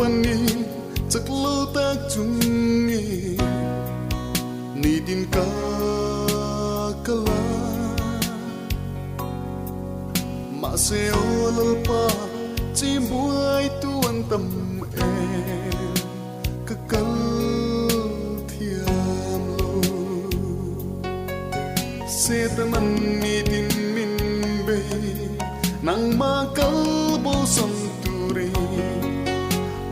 pani chắc lâu ta chung nghe ni din ka kala ma se olal pa chi buai tuan tam em ka kal thiam lo se taman ni din min be nang ma kal bo sam turi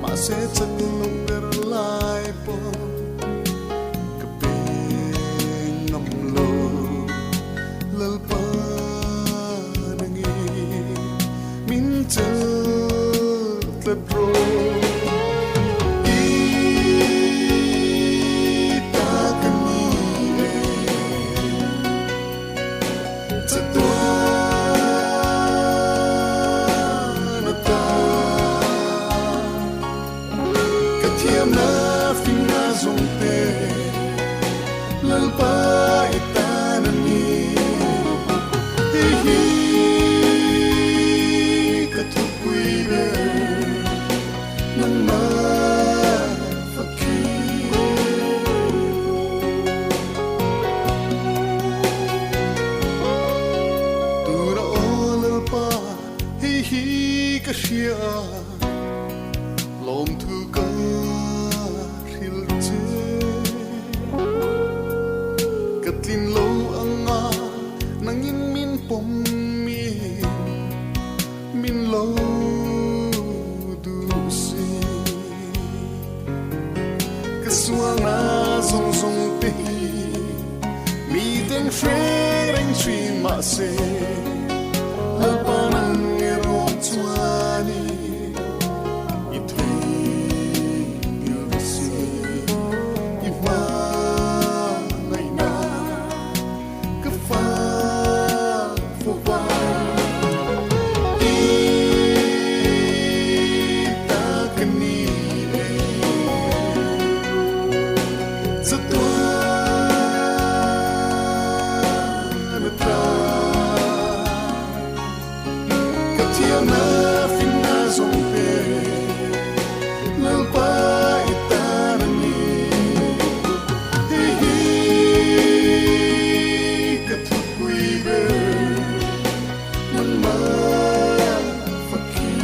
ma se chắc lâu per lai po the pro ita kani tatua nata katiam na fina zongte lalpa ita nani Shia lom thu ka ril che katlin lo anga nangin min pom min lo du si kaswanga song song te mi den freng tri ma se alpanang Tuani itri yursi ifa naina kafa fuwa ita kani zatwa nata katiana fina zompe lalpa itanani hihi katukuibe nama fakir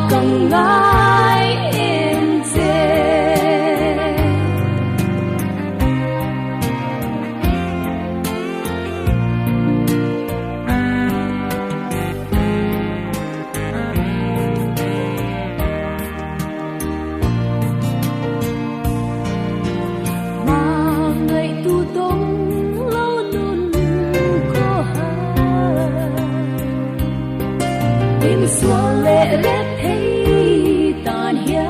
cần ngài em dê mà ngày tu đông lâu nun có hai tim xóa lệ rét thấy tàn hian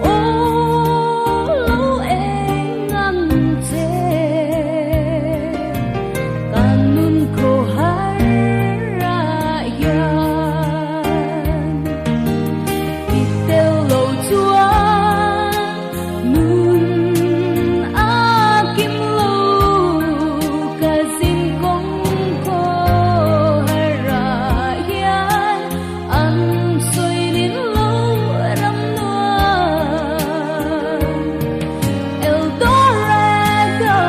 ô lâu em ngắm chê can nun khô har ra yan itel lâu chúa nun a kim lâu ca xin công khô har ra yan an soi lin lâu ram nuan Eldorado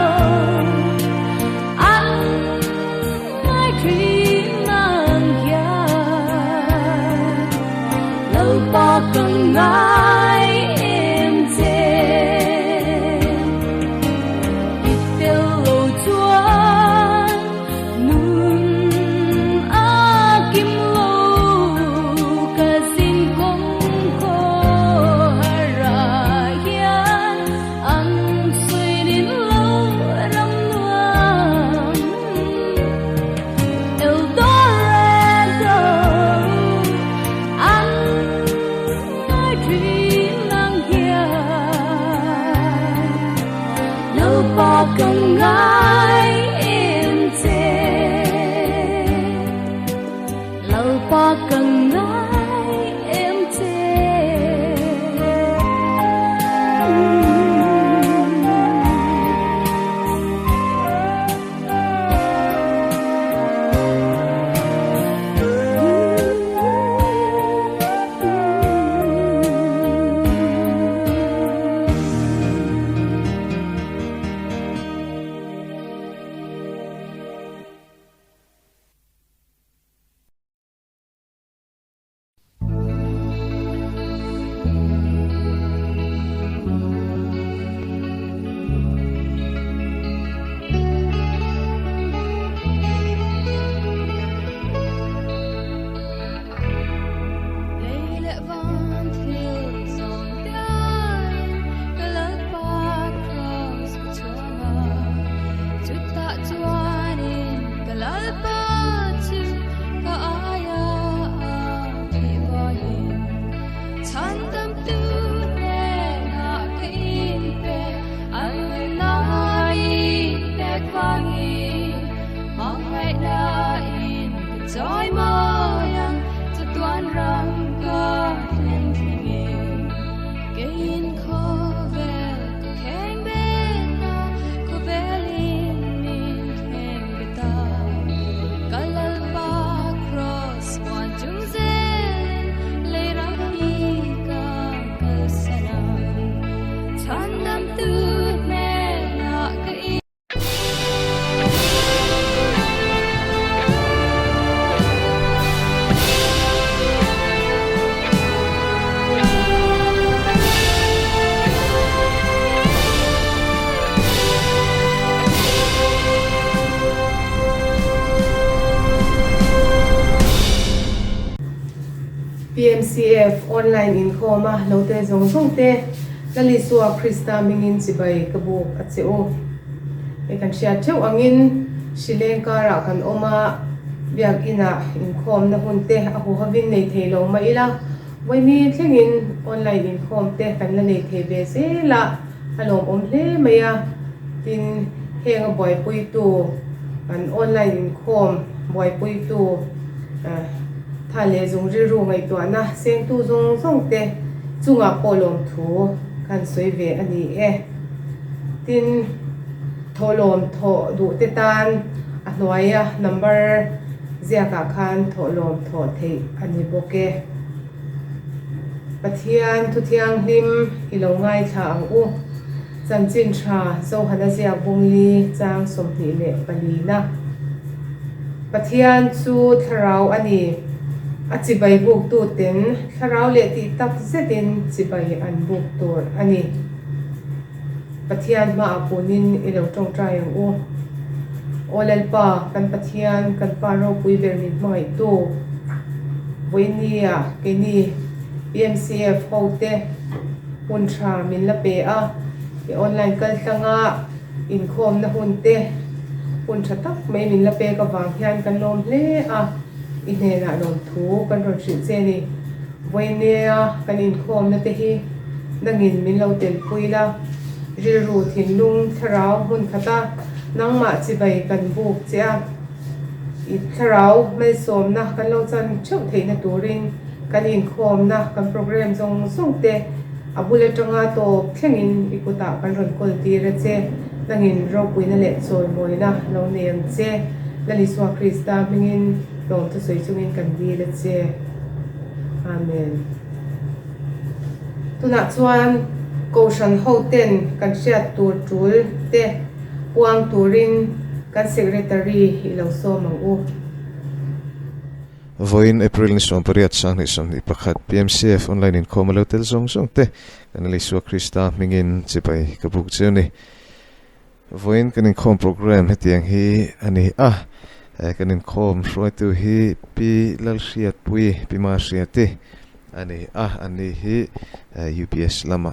an ngai tri nang ya lâu ba cần ngài em dê itel lâu chuan nun a kim lâu ca xin công khô har ra yan an soi lin lâu ram nuan Eldorado an ngai tri nang ya lâu ba cần ngài em dê lâu ba cần ngài em dê PMCF online Inkhawm lo te zong zong te lalisua Krista mingin sibai kabuk at seo e kan sia theu angin Silenka ra kan oma biak ina Inkhawm na hunte aho havin nei theilo ma ila waimi thlengin online Inkhawm te kan la nei thebe se la halom om hle maya tin henga boy pui tu kan online Inkhawm boy pui tu tha le zung ri ru ngai to na seng tu zong zong te chunga polom thu kan soi ve ani e tin tholom tho du te tan a hnuaia number zia ka khan tholom tho thei ani boke pathian thu thiang hlim ilongai tha ang u chanchin tha zo hana zia bungli chang somthi le palina pathian chu tharau ani achibai buk tu ten tharau le ti tak zetin chibai an buk tur ani pathian ma apunin ilo tong trai u olal pa kan pathian kan paro pui bermit mai tu voinia keni PMCF hote puntra min la pe a ke online kal tanga Inkhawm na hunte puntra tak mai min la pe ka wang hian kan lom hle a ine na lom thu kan ron hri che ni voinia kan Inkhawm na te hi nangin min lo tel puila rilru thinlung tharau hun khata nangma chibai kan buk chia I tharau mai som na kan lo chan chau theina turin kan Inkhawm na kan program zong zong te abule tanga to thlengin ikuta kan ron kol ti ra che nangin ro puina le choi moina lo nem che laliswa krista mingin long Thusawitu chungin kan di la che amen tuna chuan koshan hoten kan hriat tur tul te puang turin kan secretary ilo so mang u Voin April ni som pariat sang ni som ni pakhat PMCF online Inkhawm lotel zong zong te kan Lalhriatpuii Krista mingin chipai kabuk cheu voin kan Inkhawm program hetiang hi ani kan Inkhawm Hruaitu hi pi Lalhriatpuii pi ma hriate ani ani hi UPS lama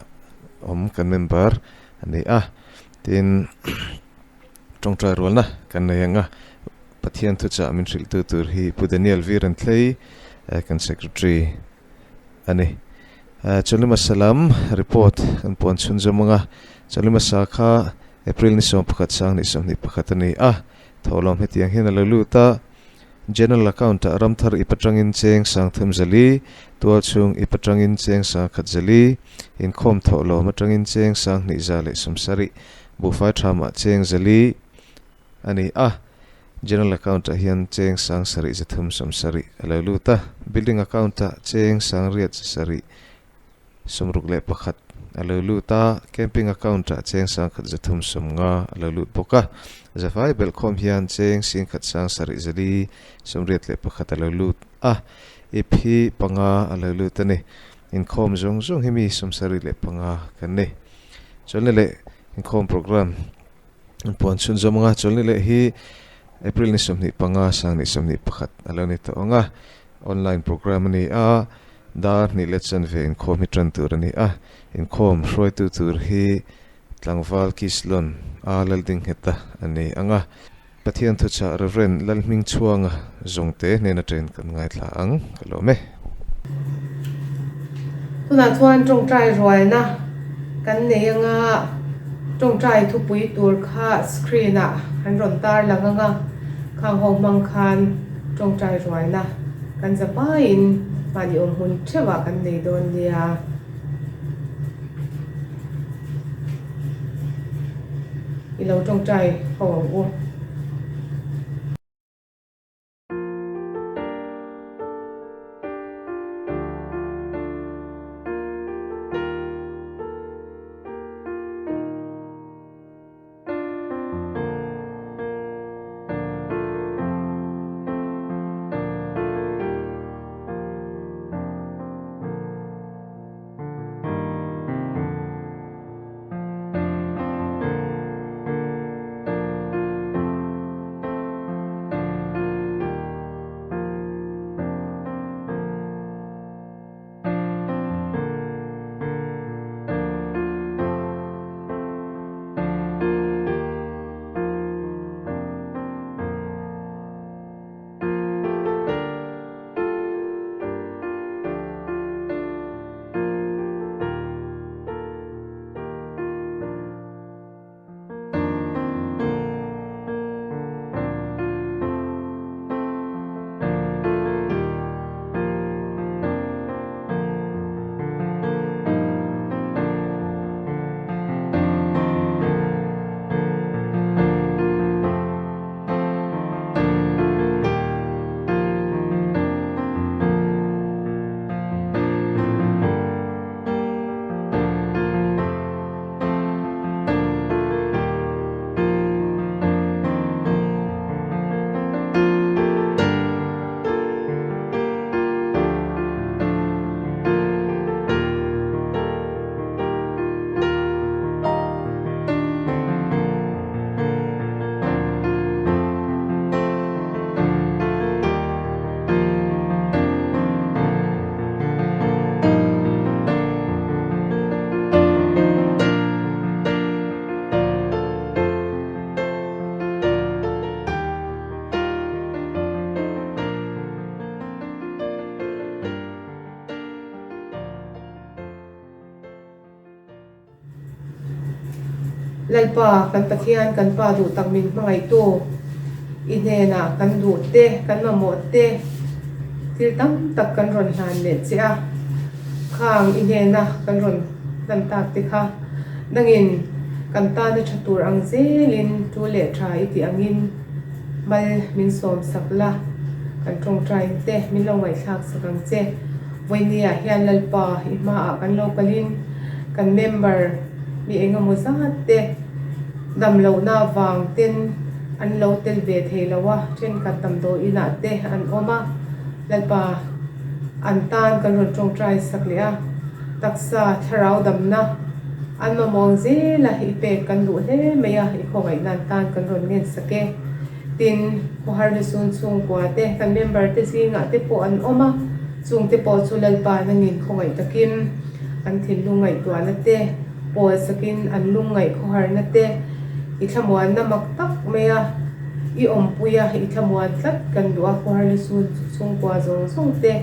kan member ani tin Tawntai Rualna kan nayanga pathian thucha min hriltu tur hi Daniel Renthlei kan secretary ani cholima salam report kan pon chun jamanga cholima sakha April ni som pakhat sang ni som ni pakhat ani tholom hetiang hin alaluta general account ramthar ipatrangin cheng sang thumzali tual chung ipatrangin cheng sang khatzali Inkhawm tholo matrangin cheng sang ni zale somsari bufai thama cheng zali ani general account hian cheng sang sari zathum somsari alaluta building account cheng sang riat sari somruk le pakhat alaluta camping account cheng sang khat zathum somnga alalut boka zafai belkhom hian cheng sing khat sang sari zali somriat le pakhat alalut iphi panga alalut ani Inkhawm zong zong himi somsari le panga kanne cholne le Inkhawm program pon chun zamanga cholne le hi April ni somni panga sang ni somni pakhat alani to anga online program ni dar ni lechan ve Inkhawm hitran tur ani Inkhawm Hruaitu tur hi tlangwal kislon lalding heta ani anga pathian thucha reverend lalming chuanga zongte nena train kan ngai thla ang kalome tuna chuan Tawntai Rualna kan neyanga Tawntai thupui tur kha screen han ron tar langanga khang ho mang khan Tawntai Rualna kan zapa in mani hun thewa kan nei don lia ilo Tawntai hawang u lalpa kan pathian kan pa du takmin mangai to inena kan du te kan mamo te til tam tak kan ron han le chia khang inena kan ron dan tak te kha nangin kan ta na chatur ang zelin tu le tha iti angin mal min som sakla kan trong trai te min lo ngai thak sakang che voinia hian lalpa ima a kan lo kalin kan member mi engemaw zat te dam lo na wang ten an lo tel ve theilawa chen kan tam do ina te an oma lalpa an tan kan ron trong trai saklia taksa tharau damna an ma mong zela hi pe kan du le meya hi khongai nan tan kan ron ngen sake tin ko har le sun chung kwa te kan member te singa te po an oma chung te po chulal pa nangin khongai takin an thil lungai to na te po sakin an lungai kho har na te i thamwan na maktak meya i ompuya i thamwan tlat kan du a ko har le sun chung kwa zong song te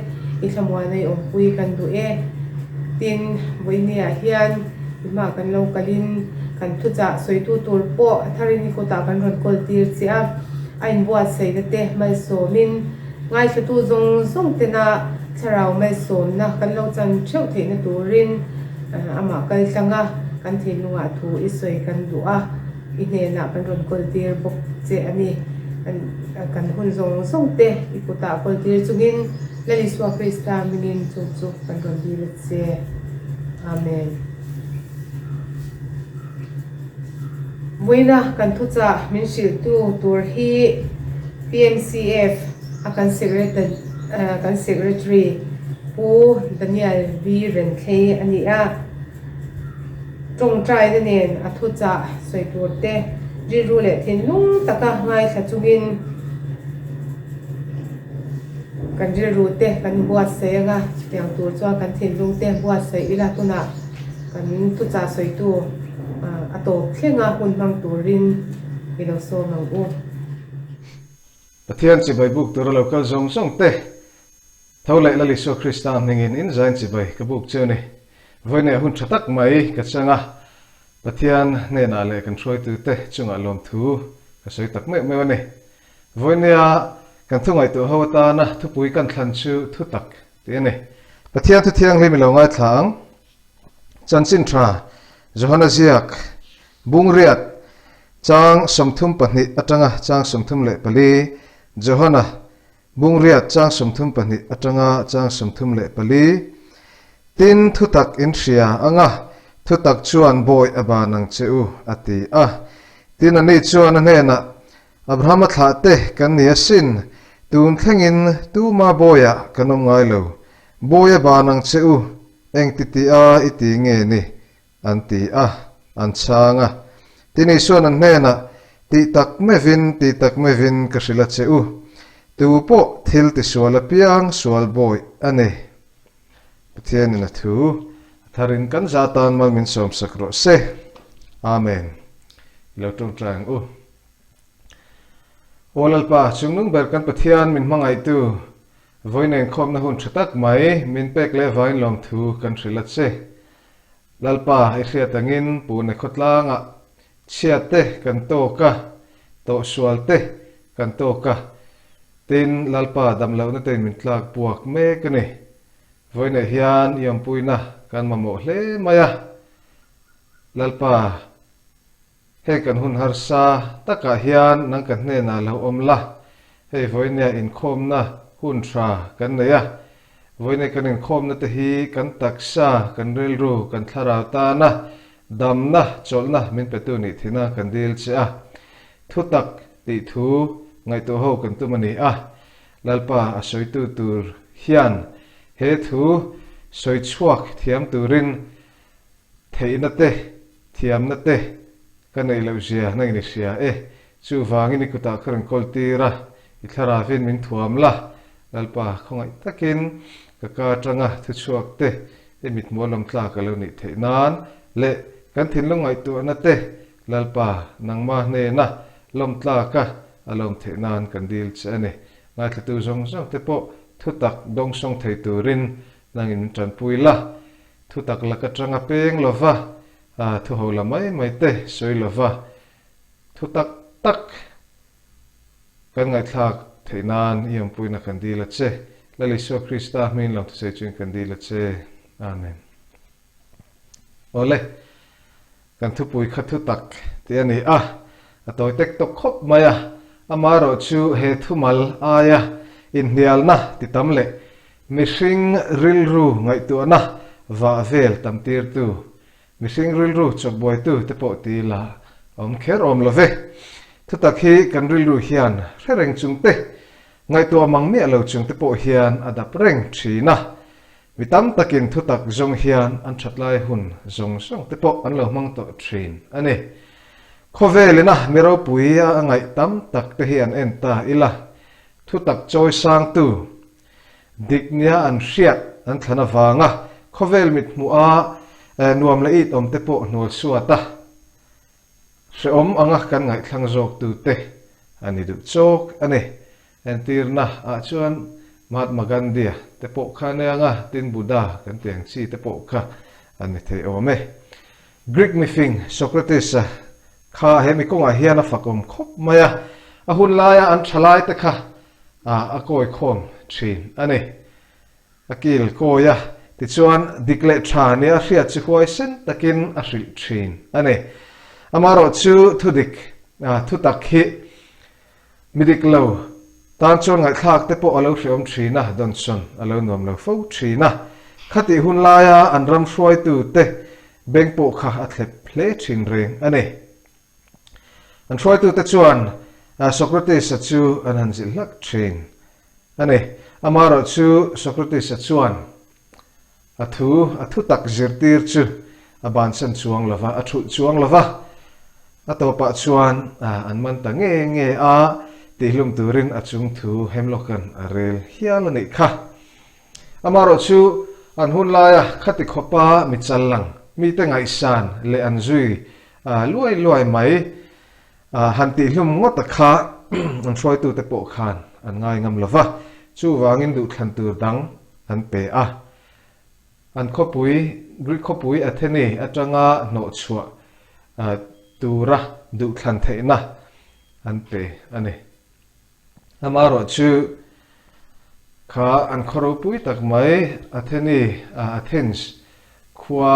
i thamwan ai ompui kan du e tin voinia hian ima kan lo kalin kan Thusawitu tur po tharin ko ta kan ron kol tir chia ain buat sei te mai so min ngai thatu zong zong te na tharau mai so na kan lo chan cheu the na turin ama kal tanga kan thi lunga thu isoi kan du a ine na kan ron kol tir bok che ani kan hun zong zong te ikuta kol tir chungin lali swa Krista minin chu kan ron dir che amen Buena kan thucha min shil tu tur hi PMCF akan secretary pu Daniel V Renthlei ani a trong trai de nen a thucha soi tur te ri ru le thin lung taka ngai tha chungin kan ri ru te kan buat se nga tiang tur chwa kan thin lung te buat se ila tuna kan thucha soi tu ato thlenga hun mang turin ilo so mang u pathian chi bai buk tur local zong zong te tholai lali so Krista ningin in zain chi bai ka buk chene voine hun thatak mai ka changa pathian ne na le kan Hruaitu te chunga lom thu ka soi tak me me ne voinia kan thungai tu hawata na thupui kan thlan chu thu tak te ne pathian thu thiang le mi lo ngai thlang chanchin tra Johana ziak bungriat chang somthum pani atanga chang somthum le pali Johana bungriat chang somthum pani atanga chang somthum le pali tin thutak in ria anga thutak chuan boy aba nang cheu ati a tin ani chuan ne na Abraham thla te kan nia sin tun thlengin tu ma boya kanom ngai lo boya ba nang cheu eng titi a iti nge ni anti a anchanga tini suan an hena ti tak mevin kasila cheu tu po thil ti suala piang sual boy ane pathian na thu tharin kan zatan mal min som sakro se amen lo tung trang u olal pa chungnung ber kan pathian min mangai tu voine Inkhawm na hun thatak mai min pek le vain lom thu kan thrilat se lalpa ihriatangin pune khotlanga chiate kan toka to sualte kan toka tin lalpa damlo na ten min tlak puak me kani voine hian yam puina kan mamo hle maya lalpa he kan hun harsa taka hian nang kan hne na lo omla he voine Inkhawm na hun thra kan neya voine kan Inkhawm na te hi kan taksa kan rilru kan tharau ta na damna cholna min petu ni thina kan dil cha thutak ti thu ngai to ho kan tu mani a lalpa asoi tu tur hian he thu soi chuak thiam turin theina te thiam na te kan nei lo zia nai ni sia e chu wangi ni kuta kharan koltira I thara vin min thuam la lalpa khongai takin ka tanga thu chuak te emit molom tla ka lo ni theinan le kan thin longai tu na te lalpa nangma ne na lom tla ka alom theinan kan dil chane ngai thatu zong zong te po thutak dong song thei turin nangin tran puila thutak la ka tanga peng lova thu ho la mai te soi lova thu tak kan ngai thak theinan iam puina kan di la che la Jesu Krista min long se chin kan di la che amen ole kan thu pui kha thu tak te ani atoi tek tok khop maya amaro chu he thumal aya in nial na ti tamle mishing rilru ngai tu na va vel tam tir tu mishing rilru chok boy tu te po ti la kher love thu tak hi kan rilru hian reng chung te ngai tu amang me lo chung te po hian adap reng thina mitam takin thu tak zong hian an thatlai hun zong song te po an lo mang to thin ani khovelina miro puia ngai tam tak te hian enta ila thu tak choi sang tu diknia an hriat an thana wanga khovel mit mua nuam la it om te po nol suata se anga kan ngai thlang jok tu te ani du chok ani en tirna chuan Mahatma Gandhi te po khane anga tin Buddha kan tiang chi te po kha ani thei ome Greek mifing Socrates kha hemi konga hiana fakom khop maya ahun laya an thalai te kha a koi khom thin ani akil koya ti chuan dikle thani a hriat chi khoi sen takin a hril thin ani amaro chu thudik thu tak hi midik lo tan chon ngai thak te po alo hriom thina don chon alo nom lo fo thina khati hun laya an ram Hruaitu te beng po kha athlep ple thin reng ani an Hruaitu te chuan Socrates chu an hanzil lak thin ani amaro chu Socrates chuan athu tak zirtir chu aban san chuang lova athu chuang lova atopa chuan an man ta nge a ti hlum turin achung thu hemlokan arel hial ani kha amaro chu an hun laya khati khopa mi challang mi te ngai san le an zui luai mai han ti hlum ngot kha an Hruaitu te po khan an ngai ngam lova chu wangin du thlan tur dang an pe an khopui Greek khopui atheni atanga no chua tura du thlan theina an pe ani amaro chu kha an khoropui tak mai atheni Athens khwa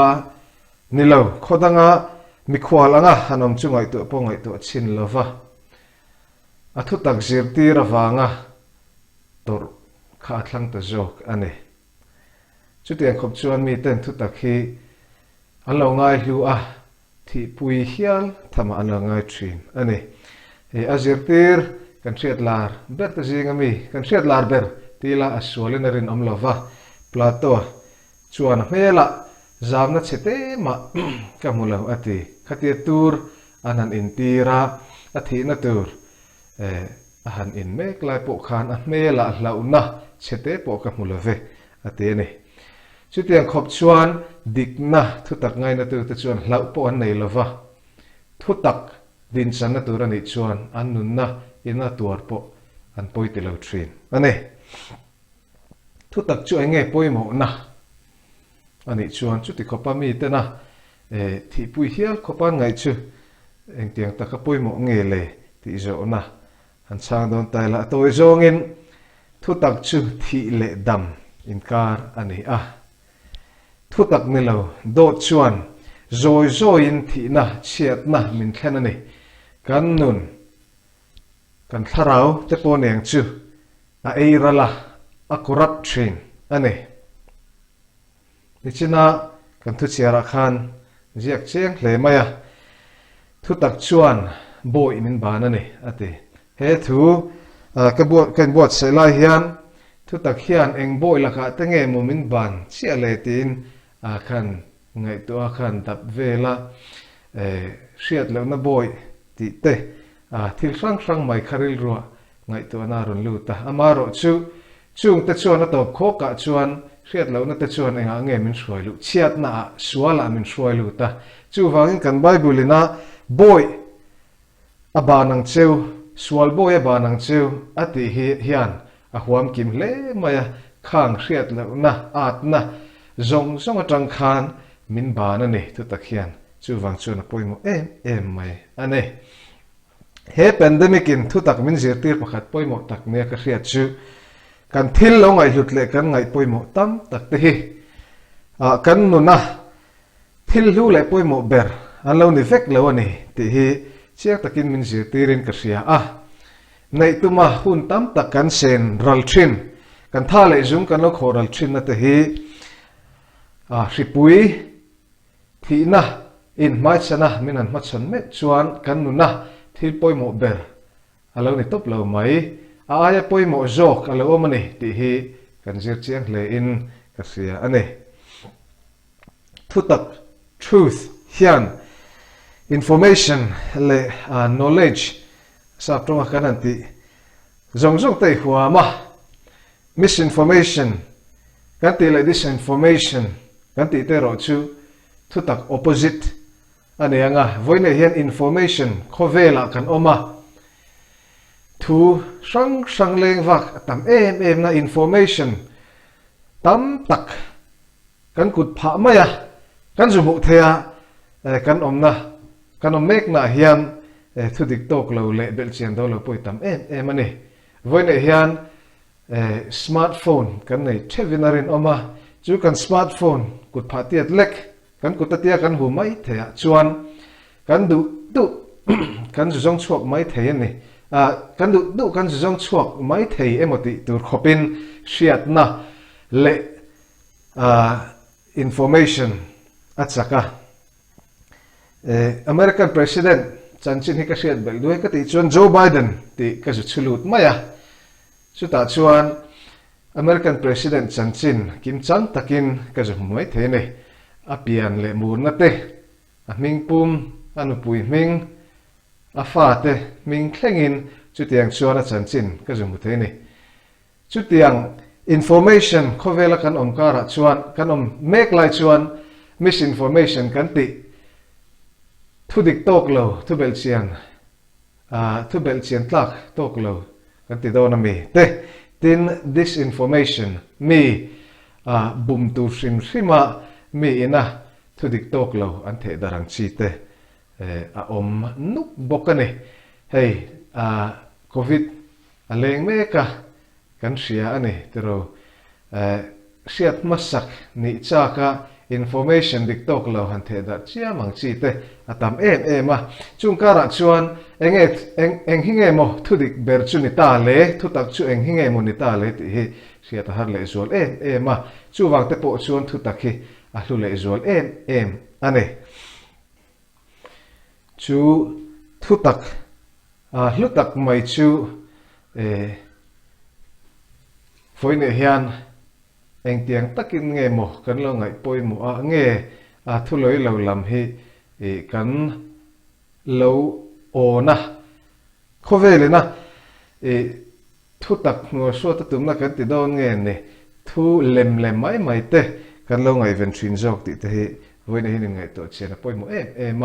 nilo khodanga mikhwal anga hanom chungai tu pongai tu chin lova athu tak zirti rawanga tor kha thlang ta jok ani chutian khop chuan mi ten thu tak hi alo ngai hlu thi pui hial thama alo ngai thin ani e azirtir kan hriat lar ber ta jinga mi kan hriat lar ber tila aswalin rin omlova Plato chuan hmela zamna chete ma kamulo ati khatia tur anan intira athi na tur ahan in mek lai po khan a hmela hlauna chete po kamulove ati ni chutiang khop chuan dikna thutak ngai na tu te chuan hlau po an nei lova thutak din san na tur ani chuan an nun na ina tuar po an poi te lo thin ane thutak chu enge poi mo na ani chuan chu ti khopa mi te na thi pui hial khopa ngai chu eng tiang ta ka poi mo nge le ti zo na an chang don tai la toi zongin thutak chu thi le dam in kar ani thutak ni lo do chuan zoi in thi na chiat na min thlen ani kan nun kan tharau te po neng chu a eirala akurat thin ani nichina kan thu chiara khan ziak cheng hle maya thu tak chuan boi min ban ani ati he thu kan buat se lai hian thu tak hian eng boi la kha te nge mo min ban chia le tin khan ngai to khan tap vela hriat lo na boi ti te thil sang mai kharil ro ngai to na ron lu ta amaro chu chung te chuan to khoka chuan hriat lo na te chuan enga nge min hruai lu chiat na suala min hruai lu ta chu wangin kan bible ina boy abanang cheu sual boy abanang cheu ati hian a huam kim hle maya khang hriat lo na at na zong atang khan min ban ani tu tak hian chu wang chuan a poimo em mai ane he pandemic in thu tak min zirtir pakhat poimo tak ne ka hriat chu kan thil lo ngai hlut le kan ngai poimo tam tak te hi kan nu na thil hu le poimo ber an lo ni vek lo ani ti hi chiak takin min zirtirin ka hria nei tuma hun tam tak kan sen ral thin kan tha le zum kan lo khoral thin na te hi Hruaitu thi na in mai chana min an ma chan me chuan kan nu na thil poimo ber alo ni top lo mai aya poimo jok alo omani ti hi kan zir chiang hle in ka sia ane thutak truth hian information le knowledge sa tronga kan anti zong te huwa ma misinformation kan ti le disinformation kan ti te ro chu thutak opposite ane anga voine hian information khovela kan oma thu sang leng vak tam em na information tam tak kan kut pha maya kan zu mu thea kan omna kan om mek na hian thu dik tok lo le bel chian do lo poi tam em ani voine hian smartphone kan nei thevinarin oma chu kan smartphone kut pha tiat lek kan kutatia kan hu mai thea chuan kan du kan zong chuak mai thei ani kan du kan zong chuak mai thei emoti tur khopin hriat na le information achaka American president chanchin hi ka hriat bel duai ka ti chuan Joe Biden ti ka zu chulut maya chuta chuan American president chanchin kim chan takin ka zu mai thei nei apian le mun na te ming pum anu pui ming afa te ming thlengin chutiang chuan a chanchin ka zu mu thei nei chutiang information khovela kan om kara chuan kan om mek lai chuan misinformation kan ti thu dik tok lo thu bel chian tlak tok lo kan ti do na mi te tin disinformation mi bum tu hrim mi ina thu dik tok lo an the darang chi te a om nuk bokani hei covid a leng me ka kan hria ani tero hriat masak ni cha ka information dik tok lo han the da chia mang chi te atam em chung kara chuan eng hinge mo thu dik ber chu ni ta le thu tak chu eng hinge mo ni ta le ti hi hriat har le zol em chu wang te po chuan thu tak hi a hlu le zol em ane chu thu tak hlu tak mai chu foine hian eng tiang takin nge mo kan lo ngai poi mo nge thu loi lo lam hi kan lo ona khovele na thu tak no so ta tum na kan ti don nge ne thu lem mai te kan lo ngai ven thin jok ti te hi voina hin ngai to chena poi mo em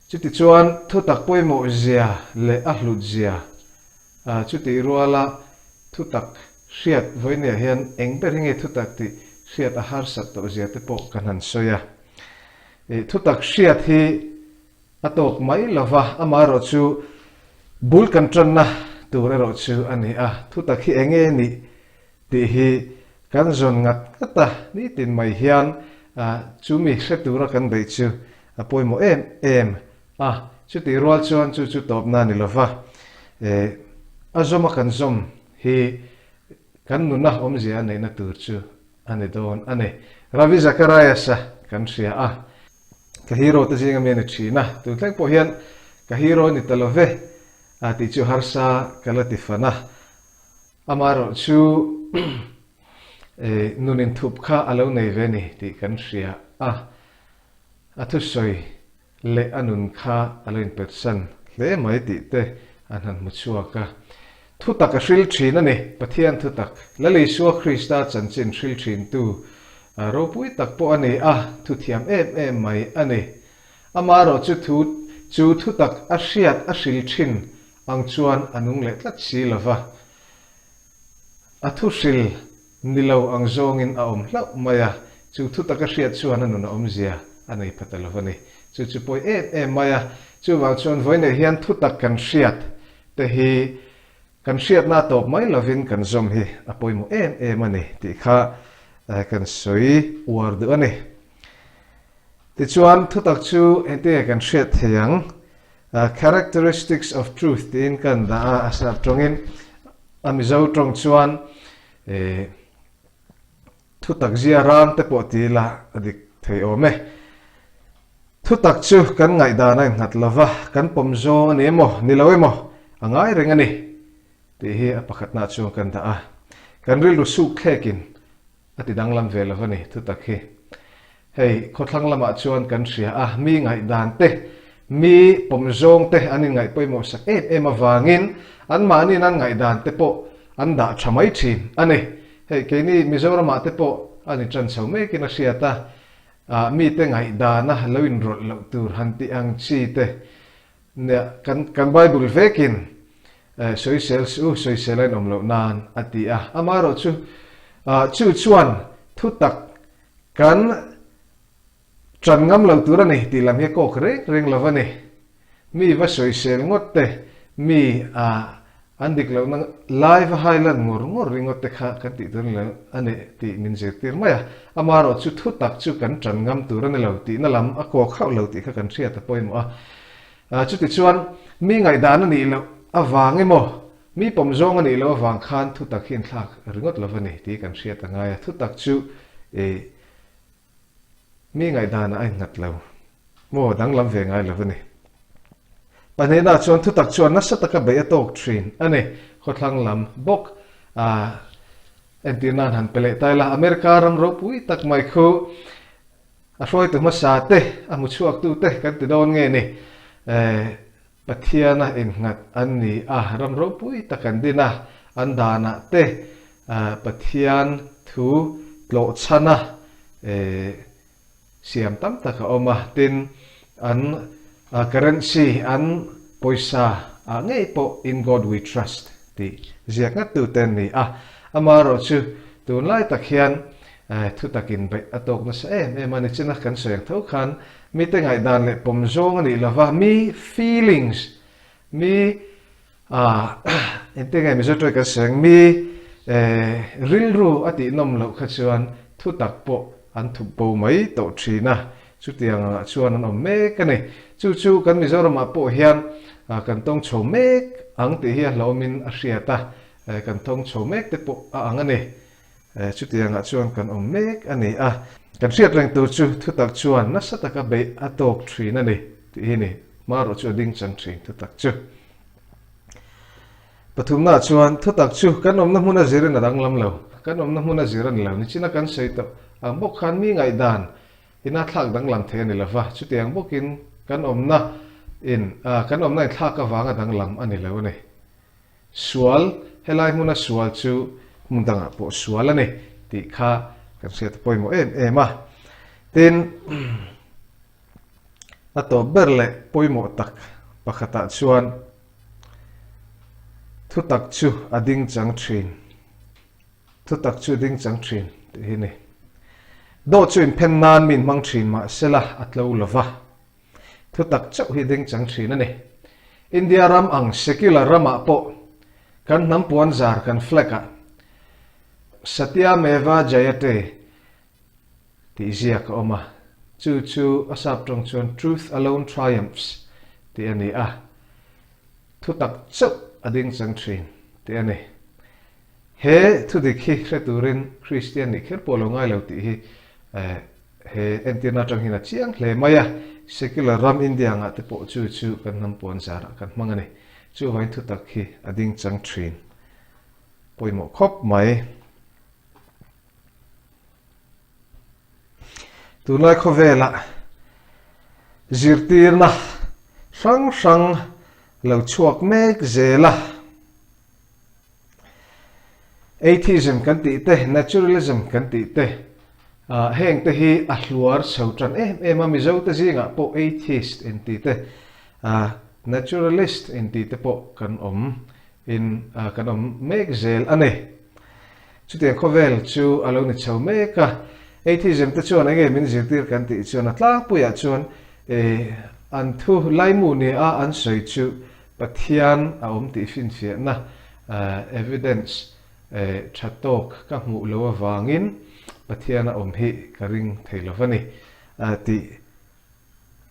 chuti chuan thu tak poi mo zia le a hlut zia chuti ruala thu tak hriat voine hian eng ber hinge thu tak ti hriat a har sat to zia te po kan han soya thu tak hriat hi atok mai lova amaro chu bul kan tran na tur ro chu ani thu tak hi enge ni ti hi kan zon ngat kata ni tin mai hian chu mi hretura kan dei chu apoi mo em chu ti rual chuan chu top na ni lova azoma kan zom hi kan nu na om zia nei na tur chu ane don ane Ravi Zacharias kan hria ka hero te jinga me ni thina tu tlek po hian ka hero ni talove ti chu harsa kalatifana amaro chu nunin thup kha alo nei ve ni ti kan hria thu soi le anun kha alo in person le mai ti te anhan mu chuaka thu tak a hril thin ani pathian thu tak lali suwa Krista chanchin hril thin tu ro pui tak po ani thu thiam em mai ani amaro chu thu tak a hriat a hril thin ang chuan anung le tlat si lova a thu hril nilo ang zongin a om hlau maya chu thu tak a hriat chuan anu na om zia anh ấy bắt đầu vấn chú bôi em mày chú vào chọn với này hiền thu tắc cần siết để hi cần siết na top mấy là viên cần zoom hi bôi một em anh ấy thì khá cần suy uar được anh ấy thì chọn thu tắc chú anh ấy cần siết thiang characteristics of truth tin cần đã asap trong in amizo trong chọn thu tắc zia ram te po ti la adik thei ome thu tắc chu kan ngai da na ngat lova kan pomzo ani mo ni lo mo angai reng ani ti hi apakhat na chu kan da kan ril ru su khekin ati danglam ve lo ni thu tắc hi hei khothlang lama chuan kan ria mi ngai dan te mi pomzong te ani ngai poimo sak em awangin an ma ni nan ngai dan te po an da thamai thin ani hei ke ni Mizoram te po ani chan chho me ki na siata mi te ngai da na loin rol lo tur han ti ang chi te ne kan Bible vekin soisel su soiselen omlo nan ati amaro chu chuan thu tak kan chan ngam lo tur ani ti lam he ko reng lo vani mi va soisel ngot te mi andik lo nang live highland ngor ringot te kha kan ti don lo ane ti min je tir maya amaro chu thu tak chu kan tran ngam tur ani lo ti na lam a ko khau lo ti kha kan ria ta poimo chu ti chuan mi ngai dan ani lo awang emo mi pomzong ani lo awang khan thu tak hin thak ringot lo vani ti kan ria ta ngai thu tak chu mi ngai dan ai ngat lo mo dang lam ve ngai lo vani panena chuan thu tak chuan na sataka be atok thin ane khothlang lam bok entinan han pele taila America Lalhriatpuii tak mai khu Hruaitu ma sa te amu chuak tu te kan ti don nge ni pathiana in ngat ani Lalhriatpuii takan dina andana te pathian thu tlo chana siam tam taka oma tin an currency an poisa ngay po in God we trust ti ziak ngat tu ten ni amaro chu tun lai tak hian thu takin be atok na sa em ani china kan soyang tho khan mi te ngai dan le pomzong ani lova mi feelings mi ente ngai mi zo toi ka sang mi rilru ati nom lo kha chuan thu tak po an thu po mai to thina chu tiang chuan an om me ka ni chu kan Mizoram po hian kan tong chho mek ang ti hian lo min a hriata kan tong chho mek te po ang ani chu tiang chuan kan om mek ani kan hriat reng tu chu thu tak chuan na sataka be atok thrin ani ti hi ni maro chu ding chan thrin thu tak chu pathumna chuan thu tak chu kan om na hmuna zirin adang lam lo kan om na hmuna ziran lo ni china kan sei to ang bok khan mi ngai dan ina thak dang lam the ni lova chu tiang bokin kan om na kan om na thak ka wanga dang lam ani lo ni sual helai hmuna sual chu mundanga po sual ani ti kha kan set poimo ema tin ato berle poimo tak pakhata chuan thu tak chu ading chang thin thu tak chu ding chang thin ti hi ni do chu in pen nan min mang thin ma sela atlo lova thu tak chau hi ding chang thin ani India ram ang secular rama po kan nam puan zar kan fleka satya meva jayate ti zia ka oma chu asap trong chuan truth alone triumphs ti ani thu tak chau ading chang thin ti ani he thu dik hi hreturin Christian ni kher polo ngai lo ti hi he entina tang hina chiang hle maya secular ram India nga te po chu kan nam pon sara kan mangani chu vai thu tak hi ading chang thin poimo khop mai tunai khovela zirtirna sang lo chuak mek zela atheism kan ti te naturalism kan ti te heng te hi a hluar chhotran ema mi zo te zinga po atheist in ti te naturalist in ti te po kan om mek zel ane chu te khovel chu alo ni chho meka atheism te chuan enge min zirtir kan ti chuan atlang puya chuan an thu laimu ni a an soi chu pathian a ti fin fia na evidence thatok ka mu lo awangin pathian a hi ka ring theilovani ti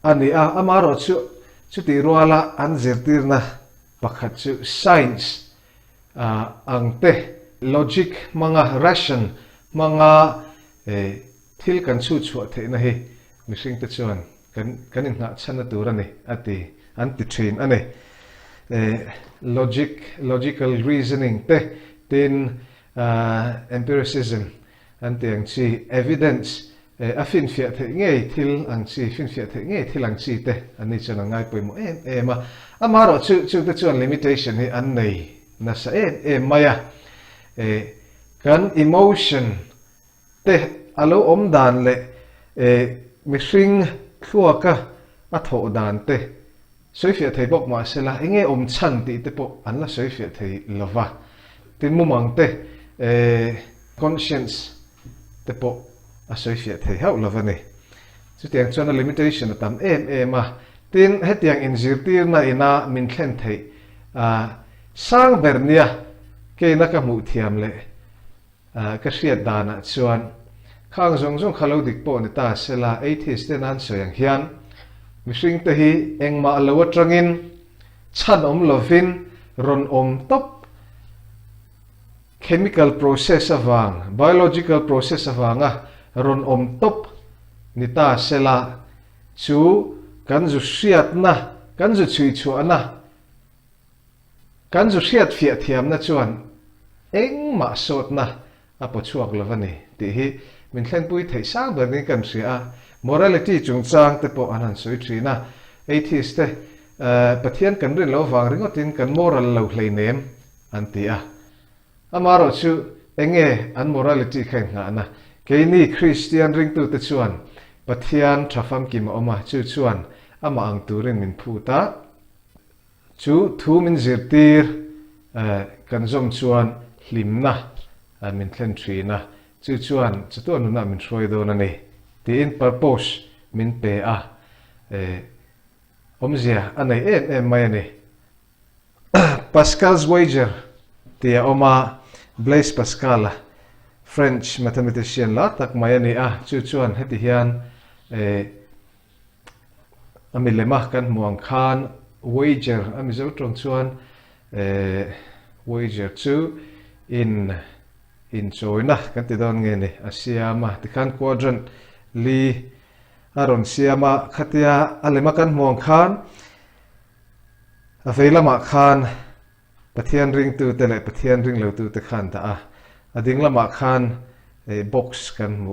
ani amaro chu ti ruala an zirtir na pakhat chu science angte logic manga ration manga thil kan chu theina hi mihring te chuan kan in nga chana turani ati anti train ane logical reasoning te tin empiricism anti ang chi evidence a fin fia the nge thil ang chi fin fia the nge thil ang chi te ani chana ngai poimo ema amaro chu te chuan limitation hi an nei na sa maya kan emotion te alo dan le mihring thluaka a tho dan te soifia thei bok ma sela enge chan ti te po an la soifia thei lova tin mumang te conscience te po a soifia thei hau lova ni chu tiang chuan a limitation tam ma tin hetiang in zirtir na ina min thlen thei sang bernia ke na ka mu thiam le ka hriat dana chuan khang zong khalo dik po ni ta sela atheist te nan soyang hian mihring te hi engma lo atangin chan lovin ron top chemical process awang biological process awanga ron top ni ta sela chu kan zu hriat na kan zu chui chu ana kan zu hriat fia thiam na chuan engma sot na apo chuak lovani ti hi min thlen pui thei sang ber ni kan ria morality chung chang te po anan soi thina atheist te pathian kan rin lo wang ringotin kan moral lo hlei nem anti amaro chu enge an morality khain nga na keini christian ring tu te chuan pathian thafam kim oma chu chuan ama ang turin min phuta chu thu min zirtir kan zom chuan hlimna min thlen thina chu chuan chutu anuna min hroi do na ni ti in purpose min pe omzia anei mai ni Pascal's wager ti oma Blaise Pascal French mathematician la tak mai ni chu chuan heti hian amilema kan muang khan wager amizo tong chuan wager chu in choina kan ti don nge ni asiama ti khan quadrant li aron siama khatia alema kan muang khan aveilama khan pathian ring tu te le pathian ring lo tu te khan ta ading lama khan box kan mu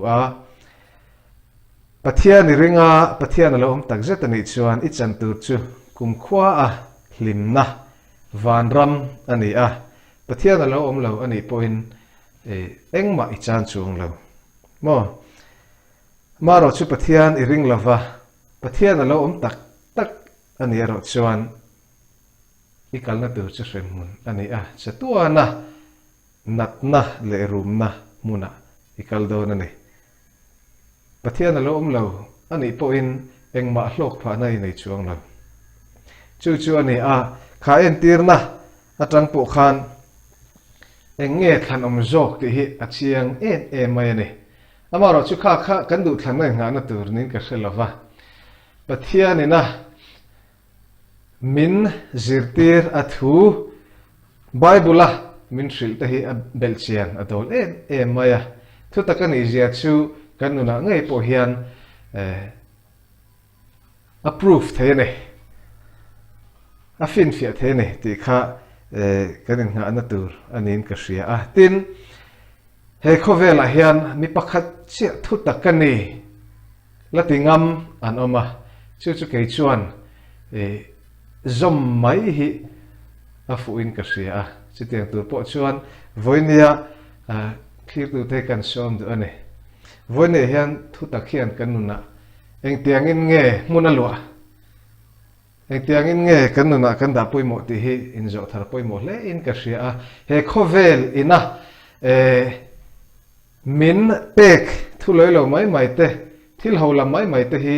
pathian ringa pathian lo tak zet ani chuan i chan tur chu kum khwa hlimna vanram ani pathian lo lo ani point engma i chan chung lo mo maro chu pathian i ring lova pathian lo tak ani ro chuan i kalna tur chu hremun ani chatuana natna le rumna muna i kaldo na ni pathian lo lo ani point engma hlok pha nai nei chuang lo chu ani kha en tirna atang po khan enge than zok ti hi achiang mai ni amaro chu kha kan du thlan ngai nga na tur nin ka hrelowa pathian ina min zirtir athu bible min hril te hi belchian adol maya thu takani zia chu kanuna ngai po hian approve the ne afin fia the ne ti kha kanin nga na tur anin ka hria tin he khovela hian mi pakhat chi thu takani latingam an oma chu ke chuan zom mai hi afu in ka hria chitiang tur po chuan voinia clear tu te kan som du ane voine hian thu takhian kanuna eng tiangin nge munalwa eng tiangin nge kanuna kan da poimo ti hi in zo thar poimo le in ka hria he khovel ina min pek thu loi lo mai te thil ho lam mai te hi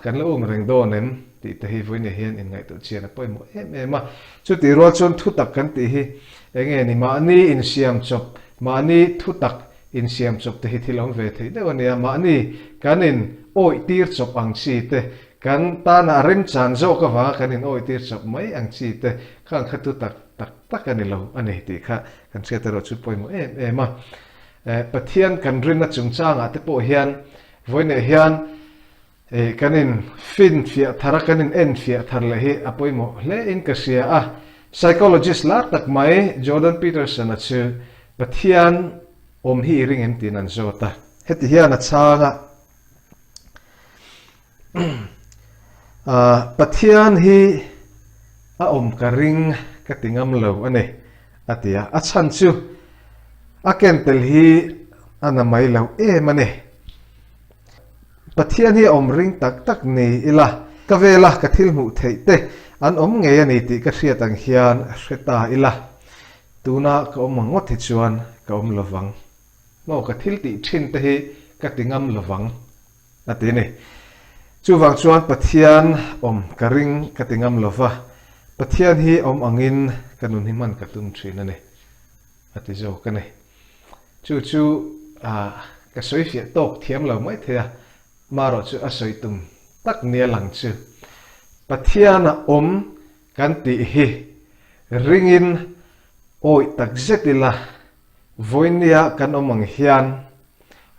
kan lo reng do nen ti te hi voin hian in ngai to chian a poimo em a chu ti ro chon thu tak kan ti hi enge ni ma ni in siam chop ma ni thu tak in siam chop te hi thilong ve thei de wania ma ni kanin oi tir chop ang chi te kan ta na rem chan zo ka wa kanin oi tir chop mai ang chi te khang khatu tak ani lo ani ti kha kan se ta ro chu poimo em a pathian kan rin na chung changa te po hian voin hian kanin fin fia thara kanin en fia thar le hi apoimo le in ka sia a psychologist la tak mai Jordan Peterson achu pathian hi ring em tin an zota heti hian a changa pathian hi ka ring ka tingam lo ane atia a chan chu a kentel hi ana mai lo mane pathian hi ring tak ni ila ka vela ka thil mu thei te an nge ani ti ka hriat ang hian hreta ila tuna ka ngot hi chuan ka lovang mo ka thil ti thin te hi ka tingam lovang ati ni chuwang chuan pathian ka ring ka tingam lova pathian hi angin kanun hi man ka tum thin ani ati zo ka nei chu ka soi fia tok thiam lo mai thea maro chu asoi tum tak nia lang chu pathiana kan ti hi ringin oi tak zetila voinia kan ang hian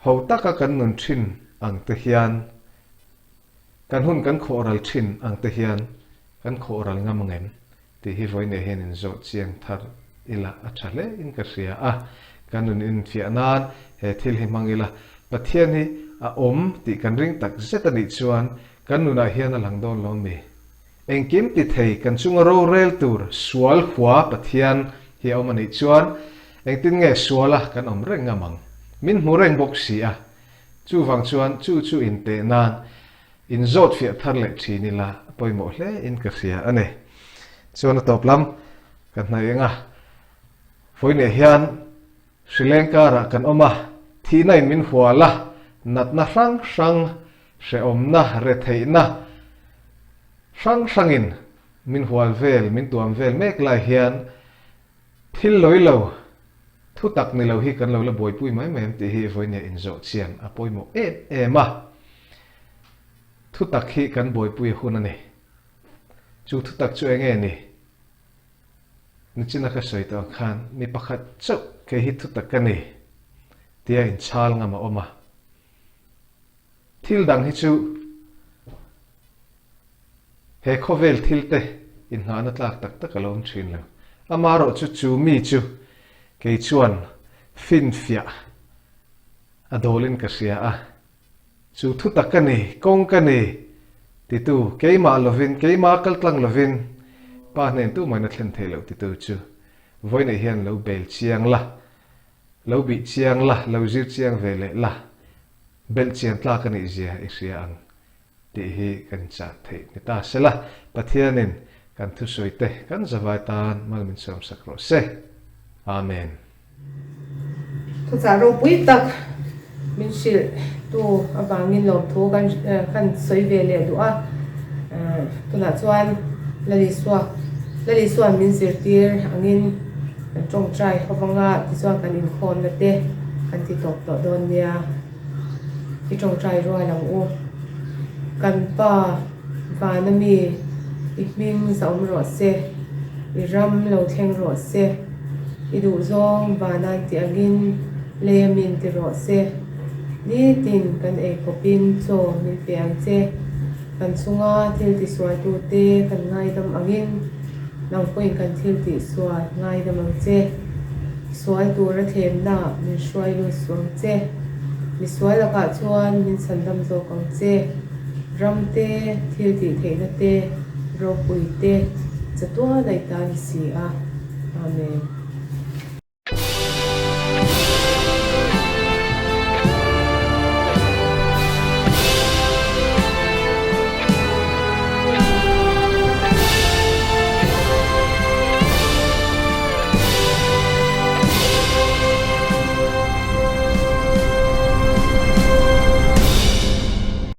ho taka kan nun thin ang te hian kan hun kan khoral thin ang te hian kan khoral ngamangem ti hi voine hian in zo chiang thar ila athale in ka ria kan nun in fianan he thil hi mangila pathian hi ti kan ring tak zetani chuan kan nuna hian alang don lo mi engkim ti thei kan chunga ro rel tur sual khwa pathian hi ani chuan engtin nge suala kan reng ngamang min mureng bok si chu wang chuan chu in te nan in zot fia thar le thini la poimo hle in ka ria ane chuan toplam kan nai nga foine hian Sri Lanka ra kan thi nai min huala nat na sang se na re thei na sangin min hual vel min tuam vel mek lai hian thil loi lo thu tak ni lo hi kan lo la boi pui mai mem ti hi voine in zo chian a poimo ma thu tak hi kan boi pui hun ani chu thu tak chu enge ni ni china ka soi to khan mi pakhat chu ke hi thu tak ka ni tia in chal nga ma thil dang hi chu he khovel thil te in na na tlak tak alom thin lo amaro chu mi chu ke chuan fin fia adolin ka sia chu thu tak ka ni kong ka ni ti tu keima lovin keima kaltlang lovin pa nen tu mai na thlen thelo ti tu chu voine hian lo bel chiang la lo bi chiang la lo zir chiang vele la bel chiang tla ka ni zia isia ang ti hi kan cha thei ni ta sela pathianin kan thu soite kan zawai tan malmin som sakro se amen Thusawitu tak min shil tu abangin lo thu kan soi vele du tuna chuan lali suan min zirtir angin trong trai khawanga ti chuan kan Inkhawm na te kan ti tok to don nia ti trong trai Rualna kan pa vanami ikming saum ro se iram lo thleng ro se idu zong vanan ti angin lemin ti ro se ni tin kan kopin cho min piang che kan sunga thil ti suai tu te kan ngai dam angin nang poin kan thil ti suai ngai dam ang che suai tu ra them na min suai lu suang che mi suai la ka chuan min sandam zo kang che ramte thil ti theina te ro pui te chatua dai tan si amen